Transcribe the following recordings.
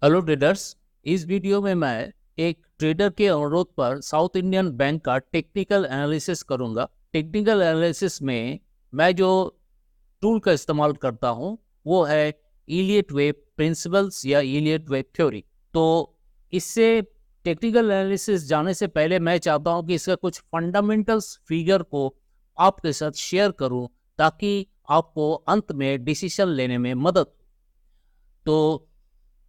Hello traders. इस video में मैं एक ट्रेडर के अनुरोध पर साउथ इंडियन बैंक का टेक्निकल एनालिसिस करूंगा। टेक्निकल एनालिसिस में मैं जो टूल का इस्तेमाल करता हूं वो है इलियट वेव प्रिंसिपल्स या इलियट वेव थ्योरी। तो इससे टेक्निकल एनालिसिस जाने से पहले मैं चाहता हूं कि इसका कुछ फंडामेंटल्स फिगर को आपके साथ शेयर करूं ताकि आपको अंत में डिसीजन लेने में मदद। तो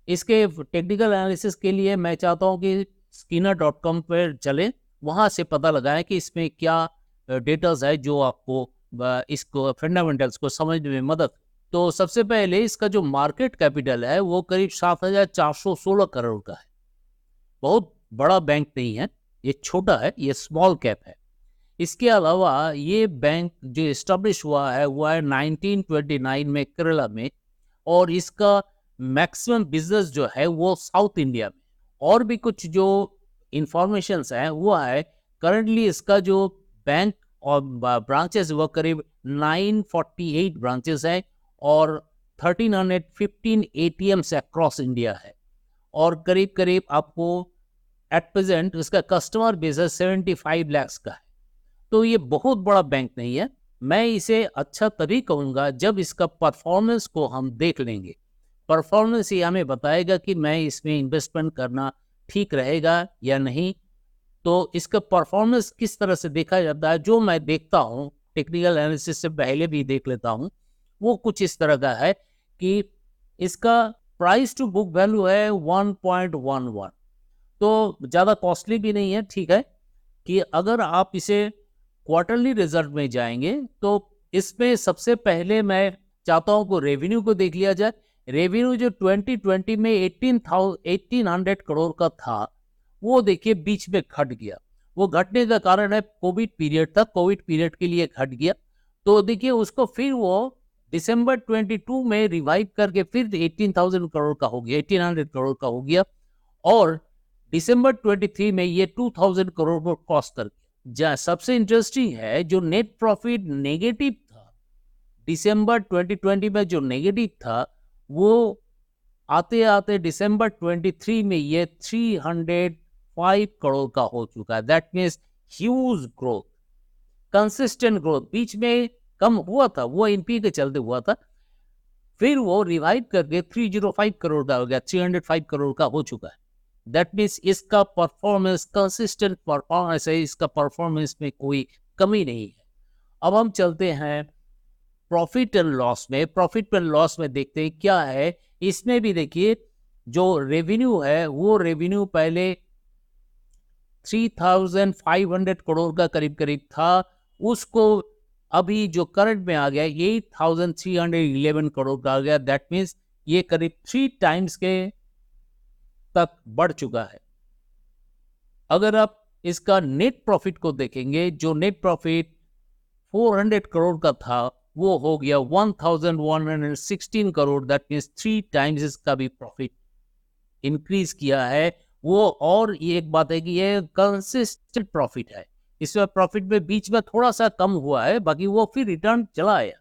इसके टेक्निकल एनालिसिस के लिए मैं चाहता हूं कि skinner.com पर चलें, वहां से पता लगाएं कि इसमें क्या डेटाज है जो आपको इसको फंडामेंटल्स को समझने में मदद। तो सबसे पहले इसका जो मार्केट कैपिटल है वो करीब 7,416 करोड़ का है। बहुत बड़ा बैंक नहीं है, ये छोटा है, ये स्मॉल कैप है। इसके अलावा ये बैंक जो एस्टेब्लिश हुआ है वो है 1929 में केरला में, और इसका मैक्सिमम बिजनेस जो है वो साउथ इंडिया में। और भी कुछ जो इंफॉर्मेशन है वो है करंटली इसका जो बैंक और ब्रांचेस वो करीब 948 ब्रांचेस है और 1315 एटीएम्स अक्रॉस इंडिया है। और करीब करीब आपको एट प्रेजेंट इसका कस्टमर बेस 75 लाख का है। तो ये बहुत बड़ा बैंक नहीं है। मैं इसे अच्छा तभी कहूँगा जब इसका परफॉर्मेंस को हम देख लेंगे। परफॉर्मेंस ही हमें बताएगा कि मैं इसमें इन्वेस्टमेंट करना ठीक रहेगा या नहीं। तो इसका परफॉर्मेंस किस तरह से देखा जाता है, जो मैं देखता हूँ टेक्निकल एनालिसिस से पहले भी देख लेता हूँ, वो कुछ इस तरह का है कि इसका प्राइस टू बुक वैल्यू है 1.11। तो ज़्यादा कॉस्टली भी नहीं है, ठीक है। कि अगर आप इसे क्वार्टरली रिजल्ट में जाएंगे तो इसमें सबसे पहले मैं चाहता हूं कि रेवेन्यू को देख लिया जाए। रेवेन्यू जो 2020 में 1800 करोड़ का था वो देखिए बीच में घट गया। वो घटने का कारण है कोविड पीरियड था, कोविड पीरियड के लिए घट गया। तो देखिए उसको फिर वो दिसंबर 22 में रिवाइव करके फिर 18,000 करोड़ का हो गया, 1800 करोड़ का हो गया। और दिसंबर 23 में ये 2000 करोड़ को क्रॉस कर गया। सबसे इंटरेस्टिंग है जो नेट प्रॉफिट नेगेटिव था दिसंबर 2020 में, जो नेगेटिव था वो आते आते दिसंबर 23 में ये 305 करोड़ का हो चुका है। That means huge growth, consistent growth. बीच में कम हुआ था, वो एनपी के चलते हुआ था, फिर वो रिवाइव करके 305 करोड़ का हो गया, 305 करोड़ का हो चुका है। दैट मीन्स इसका परफॉर्मेंस कंसिस्टेंट परफॉर्मेंस है, इसका परफॉर्मेंस में कोई कमी नहीं है। अब हम चलते हैं प्रॉफिट एंड लॉस में। प्रॉफिट एंड लॉस में देखते हैं क्या है। इसमें भी देखिए जो रेवेन्यू है वो रेवेन्यू पहले 3,500 करोड़ का करीब करीब था, उसको अभी जो करंट में आ गया 8,311 करोड़ का आ गया। दैट मीन्स ये करीब 3 टाइम्स के तक बढ़ चुका है। अगर आप इसका नेट प्रॉफिट को देखेंगे, जो नेट प्रॉफिट 400 करोड़ का था वो हो गया 1,116 करोड़। दैट मीन्स 3 टाइम्स इसका भी प्रॉफिट इंक्रीज किया है वो। और ये एक बात है कि ये कंसिस्टेंट प्रॉफिट है। इसमें प्रॉफिट में बीच में थोड़ा सा कम हुआ है, बाकी वो फिर रिटर्न चला आया।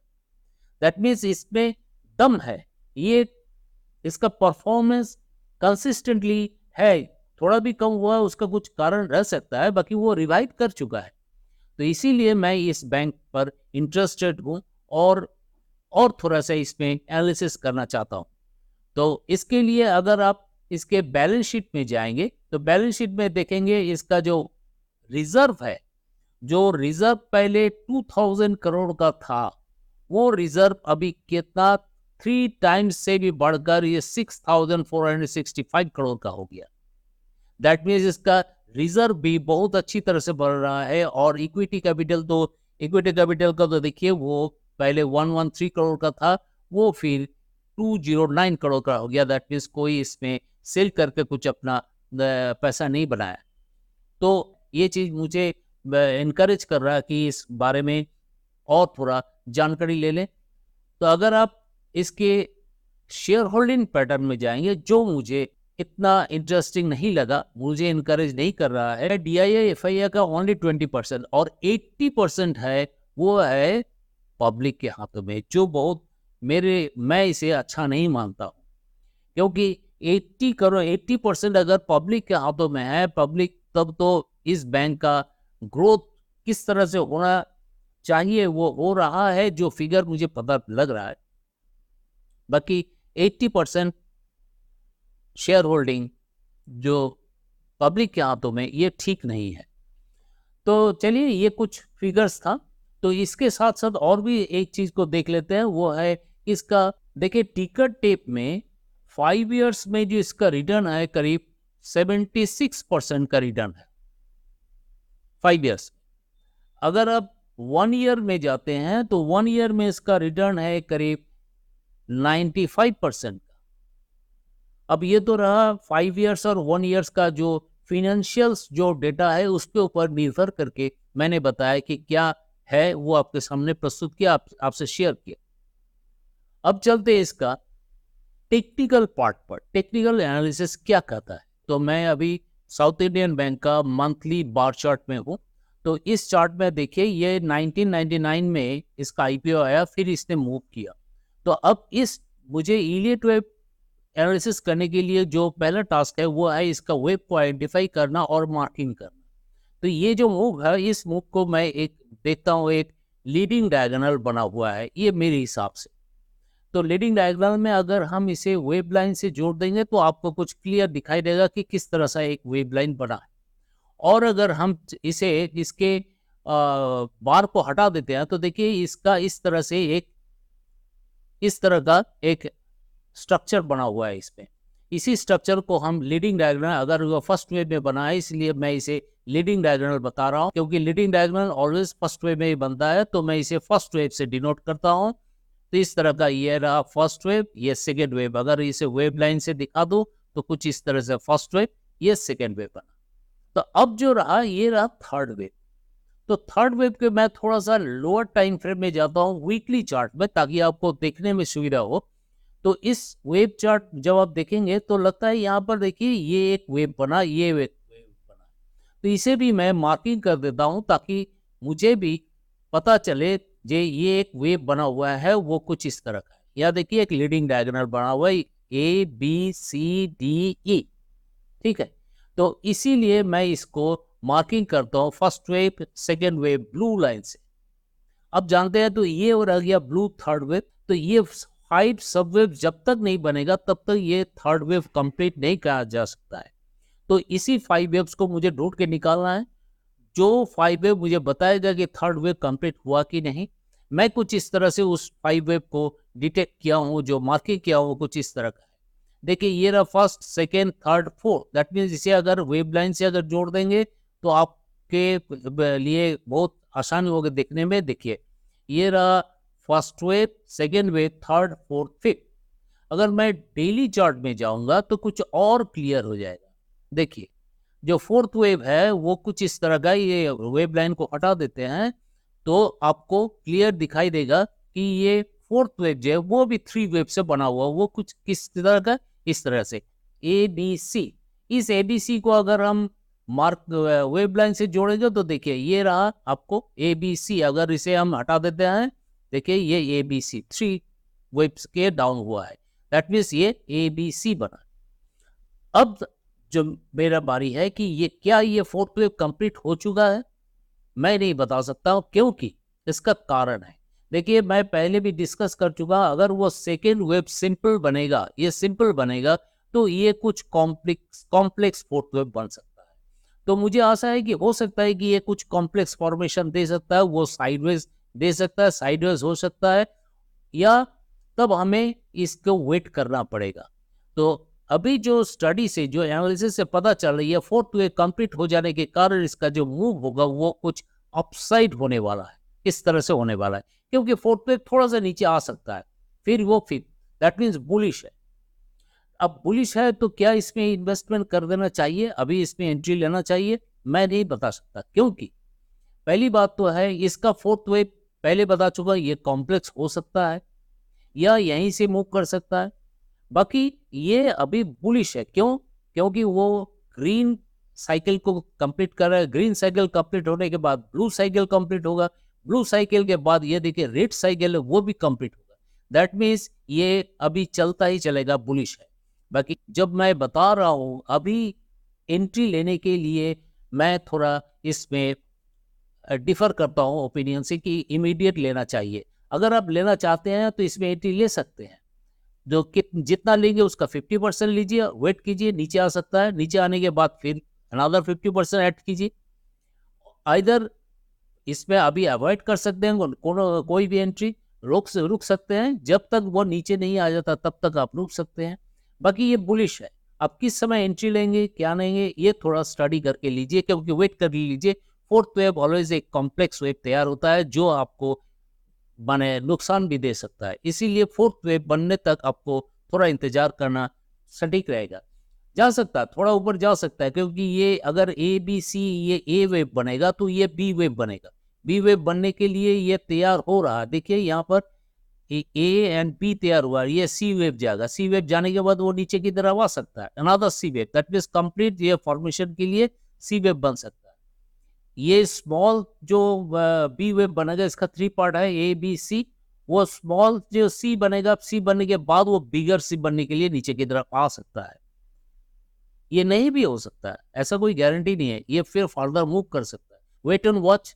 दैट मीन्स इसमें दम है, ये इसका परफॉर्मेंस कंसिस्टेंटली है। थोड़ा भी कम हुआ उसका कुछ कारण रह सकता है, बाकी वो रिवाइव कर चुका है। तो इसीलिए मैं इस बैंक पर इंटरेस्टेड हूँ और थोड़ा सा इसमें एनालिसिस करना चाहता हूँ। तो इसके लिए अगर आप इसके बैलेंस शीट में जाएंगे तो बैलेंस शीट में देखेंगे इसका जो रिजर्व है, जो रिजर्व पहले 2,000 करोड़ का था वो रिजर्व अभी कितना 3 टाइम्स से भी बढ़कर ये 6,465 करोड़ का हो गया। दैट मीन्स इसका रिजर्व भी बहुत अच्छी तरह से बढ़ रहा है। और इक्विटी कैपिटल का तो देखिए वो पहले 113 करोड़ का था, वो फिर 209 करोड़ का हो गया। दैट मीन्स कोई इसमें सेल करके कुछ अपना पैसा नहीं बनाया। तो ये चीज मुझे इनकरेज कर रहा है कि इस बारे में और थोड़ा जानकारी ले लें। तो अगर आप इसके शेयर होल्डिंग पैटर्न में जाएंगे, जो मुझे इतना इंटरेस्टिंग नहीं लगा, मुझे इनकरेज नहीं कर रहा है। DII FII का ओनली 20% और 80% है वो है पब्लिक के हाथों में, जो बहुत मैं इसे अच्छा नहीं मानता हूँ। क्योंकि 80% अगर पब्लिक के हाथों में है, पब्लिक तब तो इस बैंक का ग्रोथ किस तरह से होना चाहिए वो हो रहा है, जो फिगर मुझे पता लग रहा है। बाकी 80% शेयर होल्डिंग जो पब्लिक के हाथों में, ये ठीक नहीं है। तो चलिए, ये कुछ फिगर्स था। तो इसके साथ साथ और भी एक चीज को देख लेते हैं, वो है इसका, देखिए टिकट टेप में 5 इयर्स में जो इसका रिटर्न है करीब 76% का रिटर्न है 5 इयर्स। अगर आप 1 ईयर में जाते हैं तो 1 ईयर में इसका रिटर्न है करीब 95% का। अब ये तो रहा 5 इयर्स और 1 ईयर्स का जो फिनेंशियल्स जो डेटा है उसके ऊपर निर्भर करके मैंने बताया कि क्या है, वो आपके सामने प्रस्तुत किया, आपसे शेयर किया। अब चलते हैं इसका टेक्निकल पार्ट पर। टेक्निकल एनालिसिस क्या कहता है? तो मैं अभी साउथ इंडियन बैंक का मंथली बार चार्ट में हूँ। तो इस चार्ट में देखिए, ये 1999 में इसका आईपीओ आया, फिर इसने मूव किया। तो अब मुझे इलीट वेब एनालिसिस करने के लिए जो पहला टास्क है वो है इसका वेब को आइडेंटिफाई करना और मार्किंग करना। तो ये जो मूव है, इस मूव को मैं एक देखता हूँ, एक लीडिंग डायगोनल बना हुआ है ये मेरे हिसाब से। तो लीडिंग डायग्राम में अगर हम इसे वेब लाइन से जोड़ देंगे तो आपको कुछ क्लियर दिखाई देगा कि किस तरह से एक वेब लाइन बना है। और अगर हम इसके बार को हटा देते हैं तो देखिए इसका इस तरह का एक स्ट्रक्चर बना हुआ है इसमें। इसी स्ट्रक्चर को हम लीडिंग डायग्राम, अगर वो फर्स्ट वेब में बना है इसलिए मैं इसे लीडिंग डायग्राम बता रहा हूँ, क्योंकि leading diagram always first web में ही बनता है, तो मैं इसे फर्स्ट वेब से डिनोट करता हूँ। तो इस तरह का ये रहा फर्स्ट वेव, ये सेकेंड वेव। अगर इसे वेब लाइन से दिखा दो तो कुछ इस तरह से फर्स्ट वेव, ये सेकेंड वेव बना। तो अब जो रहा, ये रहा थर्ड वेव। तो थर्ड वेव के मैं थोड़ा सा लोअर टाइम फ्रेम में जाता हूँ, वीकली चार्ट में, ताकि आपको देखने में सुविधा हो। तो इस वेव चार्ट जब आप देखेंगे तो लगता है यहाँ पर देखिए ये एक वेव बना, ये वेव बना। तो इसे भी मैं मार्किंग कर देता हूँ ताकि मुझे भी पता चले जे ये एक वेव बना हुआ है, वो कुछ इस तरह का है। यहाँ देखिए एक लीडिंग डायगोनल बना हुआ है, ABCDE, ठीक है। तो इसीलिए मैं इसको मार्किंग करता हूँ first wave second wave blue line से। अब जानते हैं, तो ये हो रह गया ब्लू थर्ड वेव। तो ये 5 सब वेव जब तक नहीं बनेगा तब तक ये थर्ड वेव कंप्लीट नहीं कहा जा सकता है। तो इसी 5 वेव्स को मुझे ढूंढ के निकालना है। जो 5 वेव मुझे बताएगा कि थर्ड वेव कंप्लीट हुआ कि नहीं। मैं कुछ इस तरह से उस 5 वेव को डिटेक्ट किया हूँ, जो मार्किंग किया हूँ कुछ इस तरह का है। देखिए ये रहा first second third fourth, that means इसे अगर वेव लाइन से अगर जोड़ देंगे तो आपके लिए बहुत आसान होगा देखने में। देखिए ये रहा first wave, second wave, third fourth fifth. अगर मैं डेली चार्ट में जाऊंगा तो कुछ और क्लियर हो जाएगा। देखिए जो फोर्थ वेव है वो कुछ इस तरह का, ये वेव लाइन को हटा देते हैं तो आपको क्लियर दिखाई देगा कि ये फोर्थ वेव जो है वो भी 3 वेव से बना हुआ, वो कुछ किस तरह का, इस तरह से ABC। इस ABC को अगर हम मार्क वेव लाइन से जोड़ेंगे तो देखिए ये रहा आपको ABC। अगर इसे हम हटा देते हैं, देखिए ये ABC 3 वेव्स के डाउन हुआ है, दैट मीन्स ये ABC बना। अब जो मेरा बारी है कि ये क्या ये फोर्थ वेव कंप्लीट हो चुका है, मैं नहीं बता सकता, क्योंकि इसका कारण है। देखिए मैं पहले भी डिस्कस कर चुका, अगर वो सेकेंड वेव सिंपल बनेगा, ये सिंपल बनेगा तो ये कुछ कॉम्प्लेक्स फोर्थ वेव बन सकता है। तो मुझे आशा है कि हो सकता है कि ये कुछ कॉम्प्लेक्स फॉर्मेशन दे सकता है, वो साइडवेज दे सकता है, साइडवेज हो सकता है, या तब हमें इसको वेट करना पड़ेगा। तो अभी जो स्टडी से, जो एनालिसिस से पता चल रही है, फोर्थ वेव कंप्लीट हो जाने के कारण इसका जो मूव होगा वो कुछ अपसाइड होने वाला है, इस तरह से होने वाला है, क्योंकि फोर्थ वेव थोड़ा सा नीचे आ सकता है, फिर वो दैट मीन्स बुलिश है। अब बुलिश है तो क्या इसमें इन्वेस्टमेंट कर देना चाहिए, अभी इसमें एंट्री लेना चाहिए? मैं नहीं बता सकता, क्योंकि पहली बात तो है इसका फोर्थ वेव पहले बता चुका, ये कॉम्प्लेक्स हो सकता है या यहीं से मूव कर सकता है। बाकी ये अभी बुलिश है, क्यों? क्योंकि वो ग्रीन साइकिल को कंप्लीट कर रहा है। ग्रीन साइकिल कंप्लीट होने के बाद ब्लू साइकिल कंप्लीट होगा, ब्लू साइकिल के बाद ये देखिए रेड साइकिल है वो भी कंप्लीट होगा। दैट मीन्स ये अभी चलता ही चलेगा, बुलिश है। बाकी जब मैं बता रहा हूँ अभी एंट्री लेने के लिए मैं थोड़ा इसमें डिफर करता हूँ ओपिनियन से कि इमीडिएट लेना चाहिए। अगर आप लेना चाहते हैं तो इसमें एंट्री ले सकते हैं। जो जितना लेंगे उसका 50% लीजिए, वेट कीजिए, नीचे आ सकता है, नीचे आने के बाद फिर अनदर 50% ऐड कीजिए। आइदर इसमें अभी अवॉइड कर सकते हैं कोई भी एंट्री, रुक सकते हैं, जब तक वो नीचे नहीं आ जाता तब तक आप रुक सकते हैं। बाकी ये बुलिश है, आप किस समय एंट्री लेंगे क्या लेंगे ये थोड़ा स्टडी करके लीजिए, क्योंकि वेट कर लीजिए। फोर्थ वेव ऑलवेज एक कॉम्प्लेक्स वेव तैयार होता है जो आपको माने नुकसान भी दे सकता है, इसीलिए फोर्थ वेव बनने तक आपको थोड़ा इंतजार करना सटीक रहेगा। जा सकता है, थोड़ा ऊपर जा सकता है, क्योंकि ये अगर ए बी सी ये ए वेव बनेगा तो ये बी वेव बनेगा। बी वेव बनने के लिए ये तैयार हो रहा है, देखिए यहाँ पर ए एंड बी तैयार हुआ, ये सी वेव जाएगा। सी वेव जाने के बाद वो नीचे की तरफ आ सकता है, अनदर सी वेव, दैट मीन्स कंप्लीट ये फॉर्मेशन के लिए सी वेव बन सकता है। ये स्मॉल जो बी वेव बनेगा, इसका 3 पार्ट है ए बी सी। वो स्मॉल जो सी बनेगा, सी बनने के बाद वो बिगर सी बनने के लिए नीचे की तरफ आ सकता है। ये नहीं भी हो सकता है, ऐसा कोई गारंटी नहीं है, ये फिर फर्दर मूव कर सकता है। वेट एंड वॉच,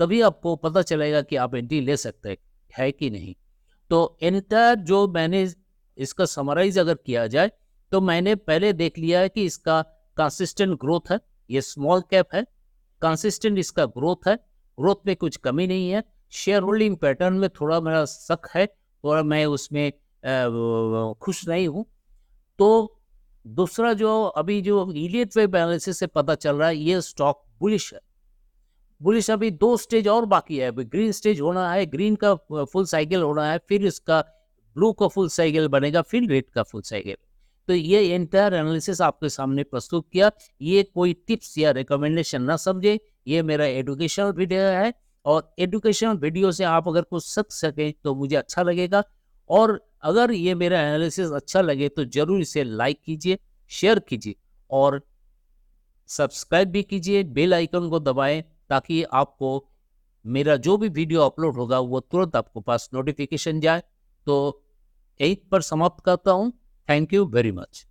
तभी आपको पता चलेगा कि आप एंट्री ले सकते हैं कि नहीं। तो एंटायर जो मैंने इसका समराइज अगर किया जाए तो मैंने पहले देख लिया है कि इसका कंसिस्टेंट ग्रोथ है, ये स्मॉल कैप है, कंसिस्टेंट इसका ग्रोथ है, ग्रोथ में कुछ कमी नहीं है। शेयर होल्डिंग पैटर्न में थोड़ा मेरा शक है, थोड़ा मैं उसमें खुश नहीं हूँ। तो दूसरा जो अभी जो इलीट वेब एनालिसिस से पता चल रहा है, ये स्टॉक बुलिश है। बुलिश अभी 2 स्टेज और बाकी है, अभी ग्रीन स्टेज होना है, ग्रीन का फुल साइकिल होना है, फिर इसका ब्लू का फुल साइकिल बनेगा, फिर रेड का फुल साइकिल। तो ये एंटायर एनालिसिस आपके सामने प्रस्तुत किया। ये कोई टिप्स या रिकमेंडेशन ना समझे, ये मेरा एजुकेशनल वीडियो है, और एजुकेशनल वीडियो से आप अगर कुछ सीख सकें तो मुझे अच्छा लगेगा। और अगर ये मेरा एनालिसिस अच्छा लगे तो जरूर इसे लाइक कीजिए, शेयर कीजिए और सब्सक्राइब भी कीजिए, बेल आइकन को दबाएं, ताकि आपको मेरा जो भी वीडियो अपलोड होगा वो तुरंत आपको पास नोटिफिकेशन जाए। तो यहीं पर समाप्त करता हूँ। Thank you very much.